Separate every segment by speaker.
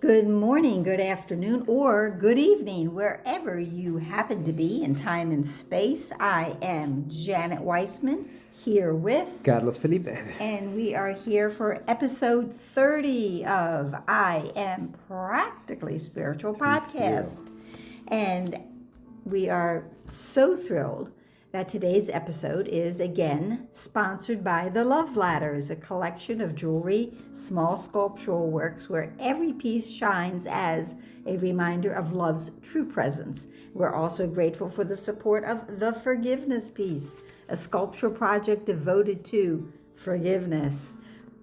Speaker 1: Good morning, good afternoon, or good evening, wherever you happen to be in time and space. I am Janet Weissman here with
Speaker 2: Carlos Felipe.
Speaker 1: and we are here for episode 30 of I Am Practically Spiritual podcast. And we are so thrilled that today's episode is again sponsored by the Love Ladders, a collection of jewelry, small sculptural works where every piece shines as a reminder of love's true presence. We're also grateful for the support of the Forgiveness Piece, a sculptural project devoted to forgiveness.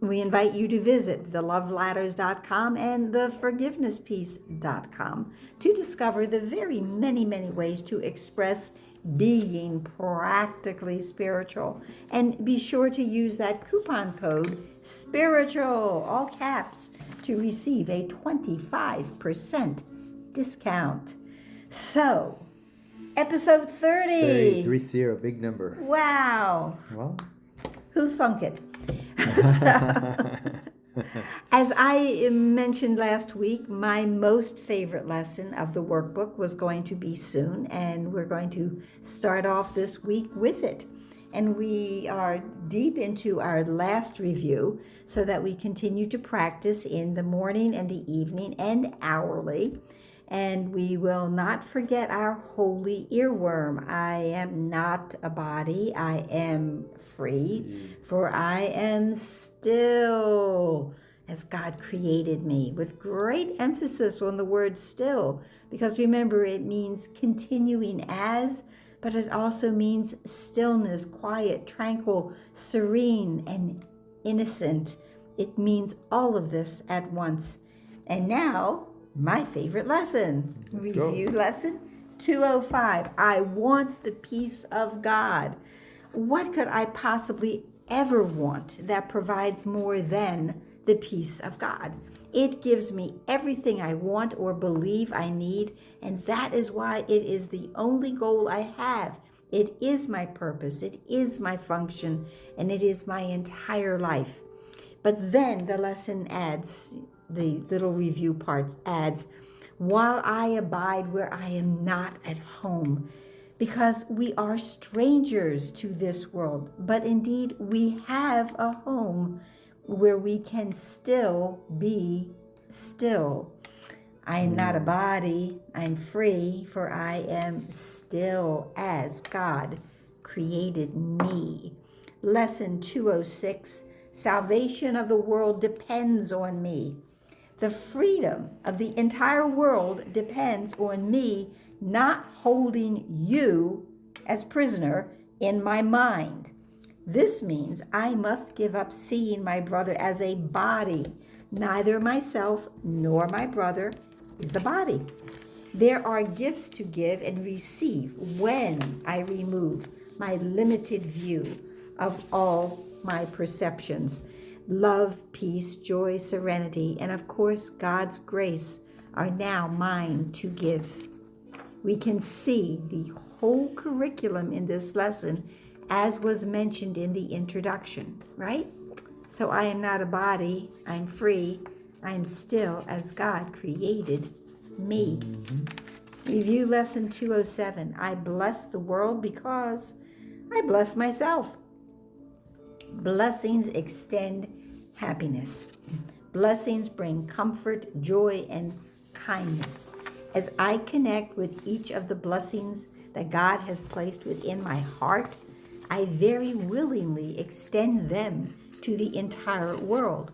Speaker 1: We invite you to visit theloveladders.com and theforgivenesspiece.com to discover the very many ways to express being practically spiritual. And be sure to use that coupon code SPIRITUAL, all caps, to receive a 25% discount. So, episode 30.
Speaker 2: 30, big number.
Speaker 1: Wow.
Speaker 2: Well,
Speaker 1: Who thunk it? As I mentioned last week, my most favorite lesson of the workbook was going to be soon, and we're going to start off this week with it. And we are deep into our last review so that we continue to practice in the morning and the evening and hourly. And we will not forget our holy earworm. I am not a body, I am free, for I am still as God created me, with great emphasis on the word still, because remember, it means continuing as, but it also means stillness, quiet, tranquil, serene, and innocent. It means all of this at once. And now, my favorite lesson. Review lesson 205. I want the peace of God. What could I possibly ever want that provides more than the peace of God? It gives me everything I want or believe I need, and that is why it is the only goal I have. It is my purpose, it is my function, and it is my entire life. But then the lesson adds, the little review part adds, while I abide where I am not at home, because we are strangers to this world, but indeed we have a home where we can still be still. I am not a body, I'm free, for I am still as God created me. Lesson 206, salvation of the world depends on me. The freedom of the entire world depends on me not holding you as prisoner in my mind. This means I must give up seeing my brother as a body. Neither myself nor my brother is a body. There are gifts to give and receive when I remove my limited view of all my perceptions. Love, peace, joy, serenity, and of course, God's grace are now mine to give. We can see the whole curriculum in this lesson as was mentioned in the introduction, right? So I am not a body, I'm free, I'm still as God created me. Review lesson 207. I bless the world because I bless myself. Blessings extend happiness. Blessings bring comfort, joy, and kindness. As I connect with each of the blessings that God has placed within my heart, I very willingly extend them to the entire world.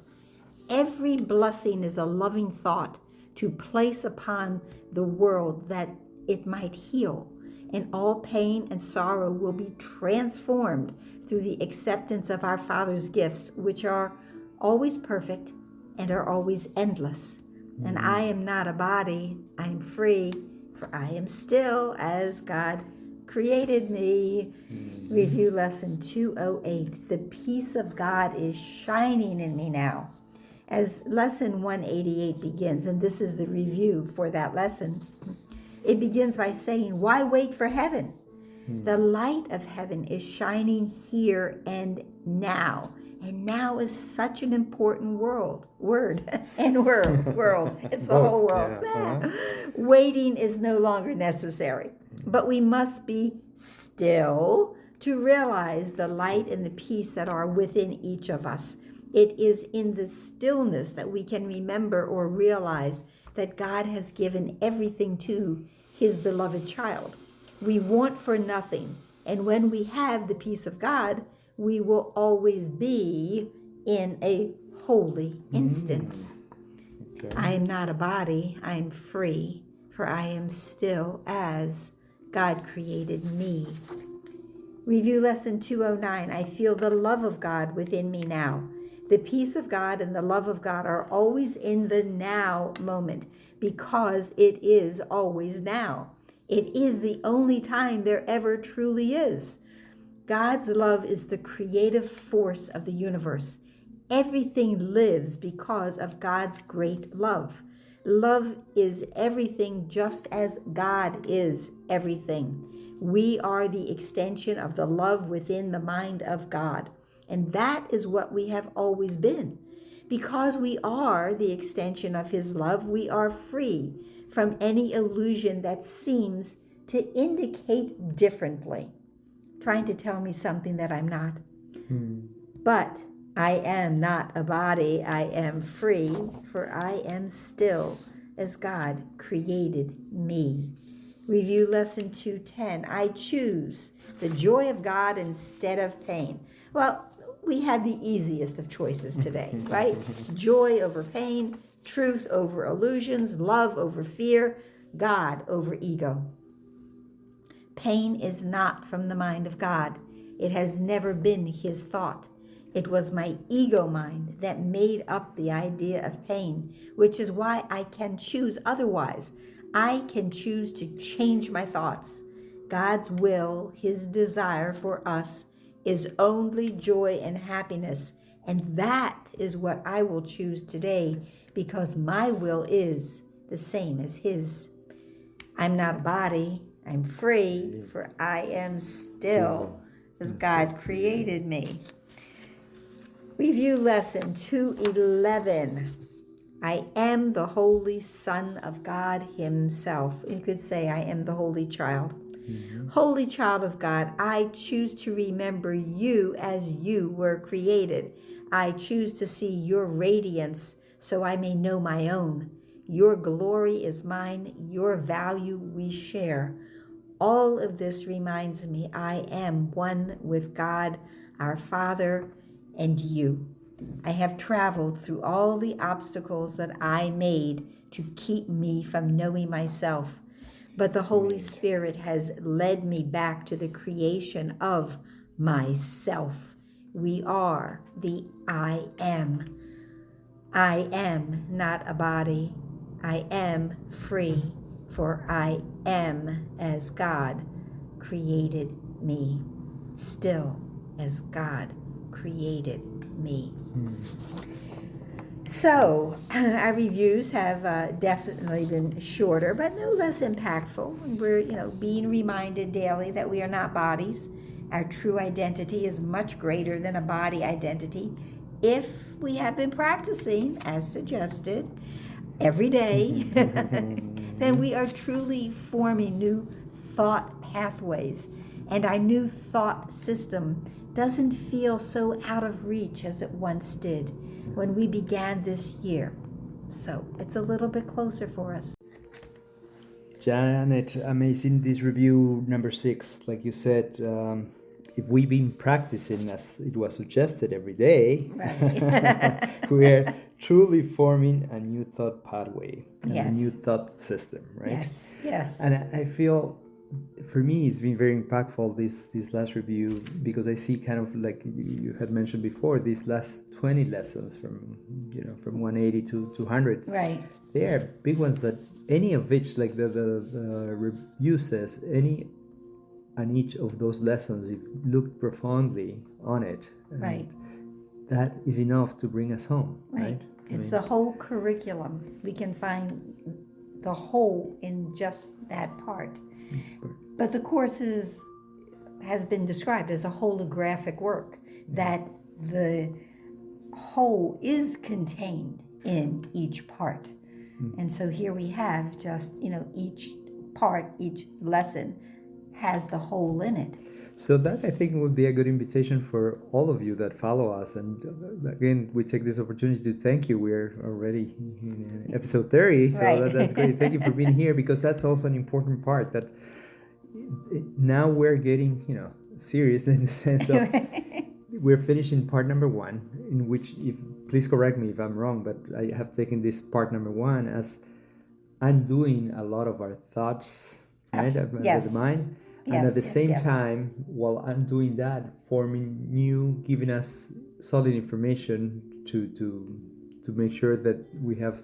Speaker 1: Every blessing is a loving thought to place upon the world that it might heal, and all pain and sorrow will be transformed through the acceptance of our Father's gifts, which are always perfect and are always endless. And I am not a body, I am free, for I am still as God created me. Review lesson 208. The peace of God is shining in me now. As lesson 188 begins, and this is the review for that lesson, it begins by saying, why wait for heaven? The light of heaven is shining here and now. And now is such an important word. It's the
Speaker 2: Both,
Speaker 1: whole world.
Speaker 2: yeah.
Speaker 1: Waiting is no longer necessary, but we must be still to realize the light and the peace that are within each of us. It is in the stillness that we can remember or realize that God has given everything to his beloved child. We want for nothing. And when we have the peace of God, we will always be in a holy instant.
Speaker 2: Okay.
Speaker 1: I am not a body, I am free, for I am still as God created me. Review lesson 209. I feel the love of God within me now. The peace of God and the love of God are always in the now moment because it is always now. It is the only time there ever truly is. God's love is the creative force of the universe. Everything lives because of God's great love. Love is everything just as God is everything. We are the extension of the love within the mind of God. And that is what we have always been. Because we are the extension of his love, we are free from any illusion that seems to indicate differently, trying to tell me something that I'm not. But I am not a body, I am free, for I am still as God created me. Review lesson 210. I choose the joy of God instead of pain. Well, we have the easiest of choices today, right? Joy over pain, truth over illusions, love over fear, God over ego. Pain is not from the mind of God. It has never been his thought. It was my ego mind that made up the idea of pain, which is why I can choose otherwise. I can choose to change my thoughts. God's will, his desire for us, is only joy and happiness. And that is what I will choose today because my will is the same as his. I'm not a body. I'm free, for I am still as God created me. Review lesson 211. I am the Holy Son of God himself. You could say I am the Holy Child. Holy Child of God, I choose to remember you as you were created. I choose to see your radiance so I may know my own. Your glory is mine, your value we share. All of this reminds me I am one with God, our Father, and you. I have traveled through all the obstacles that I made to keep me from knowing myself. But the Holy Spirit has led me back to the creation of myself. We are the I am. I am not a body. I am free, for I am as God created me, still as God created me. So, our reviews have definitely been shorter, but no less impactful. We're, being reminded daily that we are not bodies. Our true identity is much greater than a body identity if we have been practicing, as suggested, every day. Then we are truly forming new thought pathways, and our new thought system doesn't feel so out of reach as it once did when we began this year. So it's a little bit closer for us.
Speaker 2: Janet, amazing this review number 6. Like you said, if we've been practicing as it was suggested every day,
Speaker 1: Right.
Speaker 2: we are truly forming a new thought pathway and
Speaker 1: Yes.
Speaker 2: a new thought system, right?
Speaker 1: Yes.
Speaker 2: And I feel, for me, it's been very impactful this last review, because I see kind of like you had mentioned before, these last 20 lessons from 180 to 200.
Speaker 1: Right.
Speaker 2: They are big ones that any of which, like the review says, any and each of those lessons, if looked profoundly on it,
Speaker 1: Right.
Speaker 2: that is enough to bring us home, right?
Speaker 1: It's the whole curriculum. We can find the whole in just that part. But the course has been described as a holographic work, that the whole is contained in each part. And so here we have just, each part, each lesson has the whole in it.
Speaker 2: So that, I think, would be a good invitation for all of you that follow us. And again, we take this opportunity to thank you. We're already in episode 30, so
Speaker 1: Right.
Speaker 2: that's great. Thank you for being here, because that's also an important part, that now we're getting, serious in the sense of we're finishing part number 1, in which, please correct me if I'm wrong, but I have taken this part number 1 as undoing a lot of our thoughts, right?
Speaker 1: Yes.
Speaker 2: The mind. And
Speaker 1: Yes,
Speaker 2: at the
Speaker 1: yes,
Speaker 2: same
Speaker 1: yes.
Speaker 2: time, while undoing that, forming new, giving us solid information to make sure that we have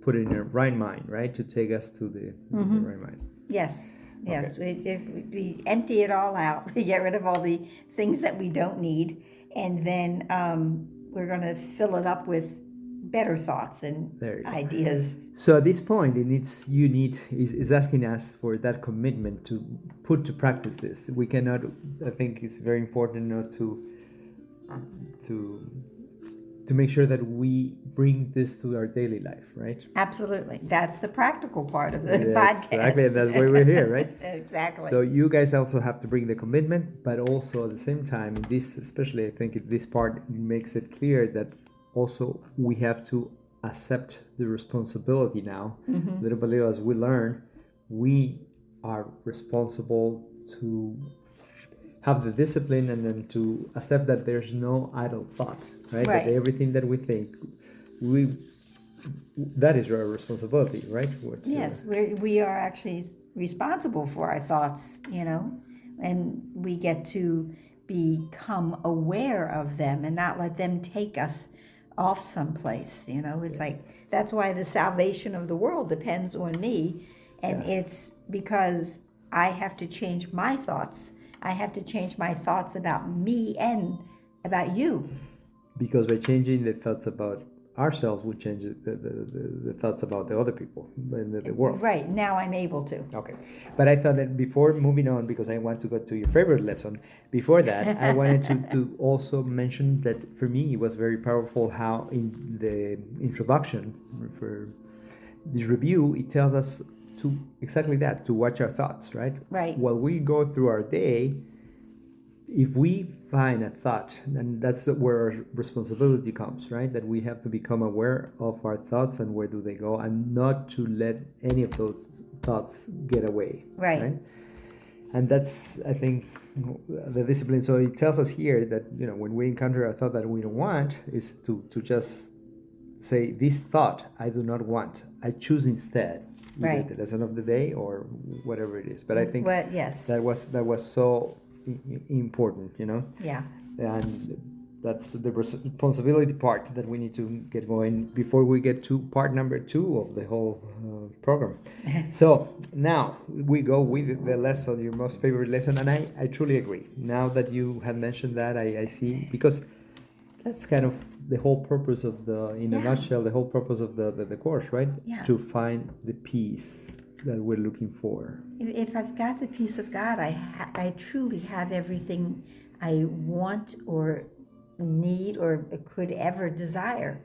Speaker 2: put it in the right mind, right? To take us to the right mind.
Speaker 1: Yes, yes.
Speaker 2: Okay.
Speaker 1: We empty it all out. We get rid of all the things that we don't need, and then we're going to fill it up with better thoughts and
Speaker 2: There you go.
Speaker 1: ideas.
Speaker 2: So at this point, is asking us for that commitment to put to practice this. We cannot. I think it's very important not to make sure that we bring this to our daily life, right?
Speaker 1: Absolutely. That's the practical part of the
Speaker 2: Yeah,
Speaker 1: podcast.
Speaker 2: exactly, and that's why we're here, right?
Speaker 1: Exactly.
Speaker 2: So you guys also have to bring the commitment, but also at the same time, this, especially I think this part makes it clear that also we have to accept the responsibility now. Little by little, as we learn, we are responsible to have the discipline, and then to accept that there's no idle thought, right?
Speaker 1: Right.
Speaker 2: That everything that we think, that is our responsibility, right?
Speaker 1: Yes, we are actually responsible for our thoughts, and we get to become aware of them and not let them take us off someplace. It's like, that's why the salvation of the world depends on me, and it's because I have to change my thoughts. I have to change my thoughts about me and about you.
Speaker 2: Because by changing the thoughts about ourselves, we change the thoughts about the other people in the world.
Speaker 1: Right, now I'm able to.
Speaker 2: Okay. But I thought that before moving on, because I want to go to your favorite lesson, before that, I wanted to also mention that for me it was very powerful how in the introduction for this review, it tells us to exactly that, to watch our thoughts, right?
Speaker 1: Right.
Speaker 2: While we go through our day, if we find a thought, and that's where our responsibility comes, right? That we have to become aware of our thoughts and where do they go, and not to let any of those thoughts get away.
Speaker 1: Right.
Speaker 2: And that's, I think, the discipline. So it tells us here that, when we encounter a thought that we don't want, is to just say, this thought I do not want. I choose instead. Either the lesson of the day or whatever it is. But I think
Speaker 1: yes,
Speaker 2: that was so important,
Speaker 1: Yeah.
Speaker 2: And that's the responsibility part that we need to get going before we get to part number 2 of the whole program. So now we go with the lesson, your most favorite lesson, and I truly agree. Now that you have mentioned that, I see, because that's kind of the whole purpose of in a nutshell, the whole purpose of the course, right?
Speaker 1: Yeah.
Speaker 2: To find the peace that we're looking for.
Speaker 1: If I've got the peace of God, I truly have everything I want or need or could ever desire.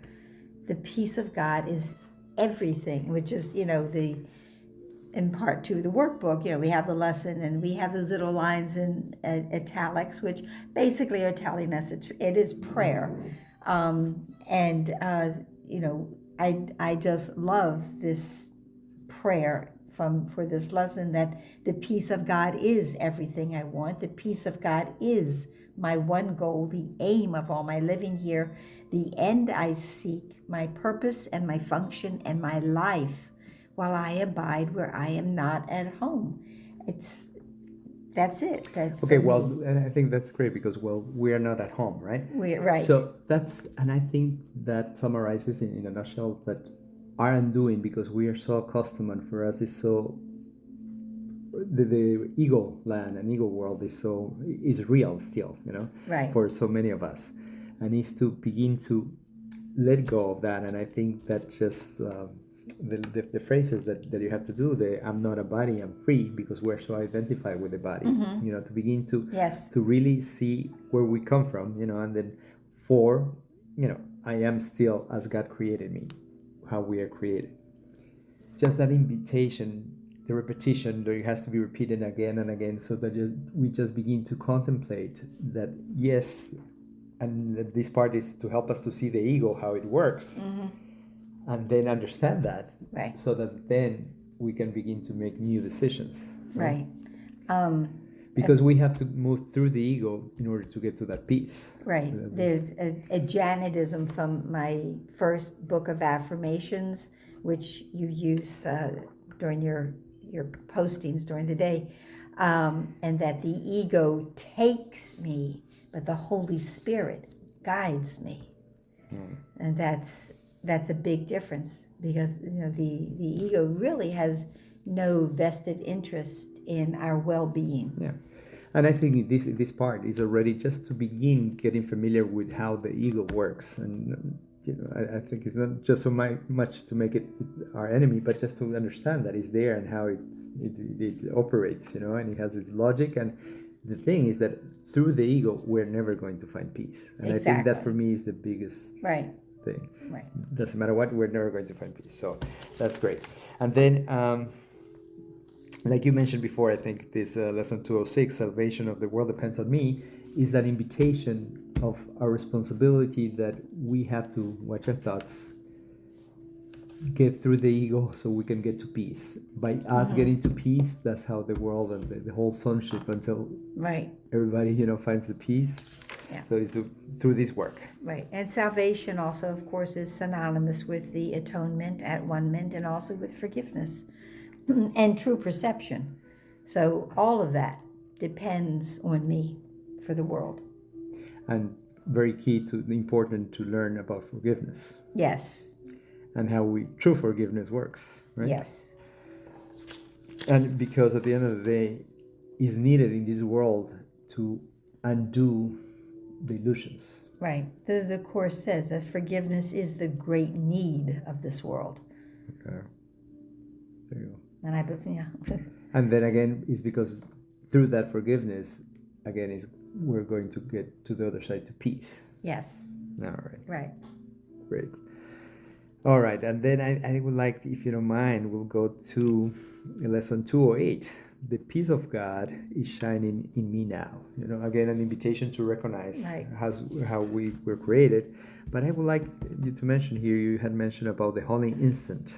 Speaker 1: The peace of God is everything, which is, in part 2 of the workbook, we have the lesson and we have those little lines in italics, which basically are telling us it is prayer. I just love this prayer for this lesson, that the peace of God is everything I want. The peace of God is my one goal, the aim of all my living here, the end I seek, my purpose and my function and my life, while I abide where I am not at home. That's it.
Speaker 2: Okay, well, I think that's great because, we are not at home, right?
Speaker 1: We're right.
Speaker 2: So and I think that summarizes in a nutshell that our undoing, because we are so accustomed, and for us is so, the ego land and ego world is real still,
Speaker 1: Right.
Speaker 2: for so many of us, and is to begin to let go of that. And I think that just the phrases that you have to do, I'm not a body, I'm free, because we're so identified with the body, to begin to
Speaker 1: Yes.
Speaker 2: to really see where we come from, and then I am still as God created me, how we are created. Just that invitation, the repetition, that it has to be repeated again and again, so that we just begin to contemplate that, yes, and this part is to help us to see the ego, how it works, and then understand that,
Speaker 1: Right.
Speaker 2: so that then we can begin to make new decisions.
Speaker 1: Right.
Speaker 2: Because we have to move through the ego in order to get to that peace.
Speaker 1: Right. There's a Janetism from my first book of affirmations, which you use during your postings during the day, and that the ego takes me, but the Holy Spirit guides me, and that's a big difference, because the ego really has no vested interest in our well-being.
Speaker 2: Yeah. And I think this part is already just to begin getting familiar with how the ego works. And I think it's not just so much to make it our enemy, but just to understand that it's there and how it operates, and it has its logic. And the thing is that through the ego, we're never going to find peace. And
Speaker 1: Exactly.
Speaker 2: I think that for me is the biggest
Speaker 1: Right.
Speaker 2: thing.
Speaker 1: Right.
Speaker 2: Doesn't matter what, we're never going to find peace. So that's great. And then, like you mentioned before, I think this lesson 206, salvation of the world depends on me, is that invitation of our responsibility that we have to watch our thoughts, get through the ego so we can get to peace. By us getting to peace, that's how the world and the whole sonship, until
Speaker 1: Right.
Speaker 2: everybody finds the peace.
Speaker 1: Yeah.
Speaker 2: So it's through this work.
Speaker 1: Right. And salvation also, of course, is synonymous with the atonement, at-one-ment, and also with forgiveness and true perception. So all of that depends on me for the world.
Speaker 2: And very important to learn about forgiveness.
Speaker 1: Yes.
Speaker 2: And how true forgiveness works, right?
Speaker 1: Yes.
Speaker 2: And because at the end of the day, is needed in this world to undo the illusions.
Speaker 1: Right. The Course says that forgiveness is the great need of this world.
Speaker 2: Okay. There you go.
Speaker 1: And I believe, yeah.
Speaker 2: And then again, is because through that forgiveness, again, we're going to get to the other side, to peace.
Speaker 1: Yes.
Speaker 2: All right.
Speaker 1: Right.
Speaker 2: Great. All right. And then I would like, if you don't mind, we'll go to lesson 208. The peace of God is shining in me now. Again, an invitation to recognize how we were created. But I would like you to mention here, you had mentioned about the holy instant.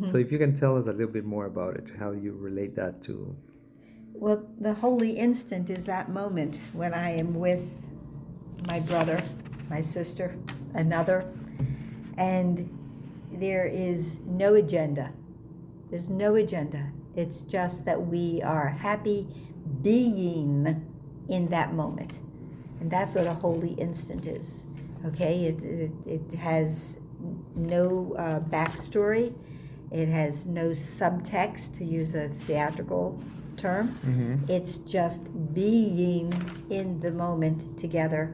Speaker 2: So if you can tell us a little bit more about it, how you relate that to...
Speaker 1: Well, the holy instant is that moment when I am with my brother, my sister, another, and there is no agenda. There's no agenda. It's just that we are happy being in that moment. And that's what a holy instant is. Okay? It has no backstory. It has no subtext, to use a theatrical term. It's just being in the moment together.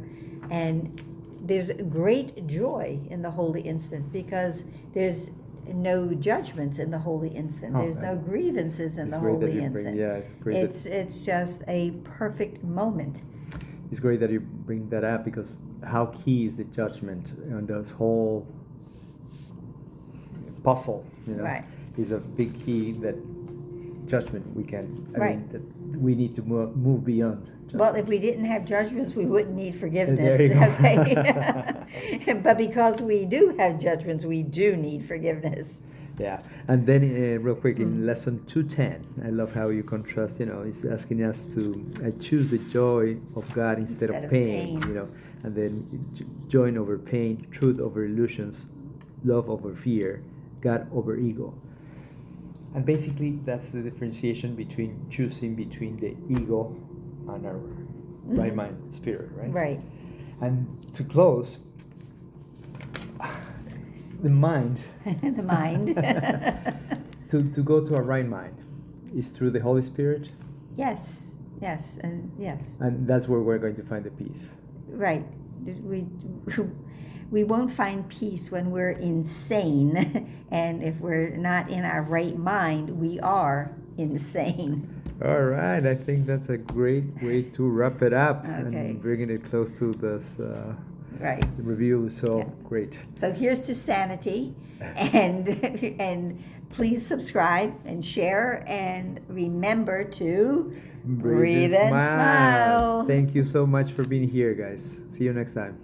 Speaker 1: And there's great joy in the holy instant, because there's no judgments in the holy instant. There's no grievances in the holy instant.
Speaker 2: It's great.
Speaker 1: It's just a perfect moment.
Speaker 2: It's great that you bring that up, because how key is the judgment on this whole puzzle?
Speaker 1: Right.
Speaker 2: Is a big key, that judgment we can. That we need to move beyond. Judgment.
Speaker 1: Well, if we didn't have judgments, we wouldn't need forgiveness.
Speaker 2: There you go.
Speaker 1: Okay. But because we do have judgments, we do need forgiveness.
Speaker 2: Yeah. And then real quick, in lesson 210, I love how you contrast, it's asking us to choose the joy of God instead of pain. And then joy over pain, truth over illusions, love over fear, God over ego. And basically, that's the differentiation between choosing between the ego and our right mind, spirit, right?
Speaker 1: Right.
Speaker 2: And to close, the mind.
Speaker 1: The mind.
Speaker 2: to go to a right mind is through the Holy Spirit.
Speaker 1: Yes. Yes. And yes.
Speaker 2: And that's where we're going to find the peace.
Speaker 1: Right. We won't find peace when we're insane, and if we're not in our right mind, we are insane.
Speaker 2: All right, I think that's a great way to wrap it up,
Speaker 1: Okay.
Speaker 2: and bringing it close to this
Speaker 1: Right.
Speaker 2: The review was so great.
Speaker 1: So here's to sanity, and and please subscribe and share, and remember to breathe and smile.
Speaker 2: Thank you so much for being here, guys. See you next time.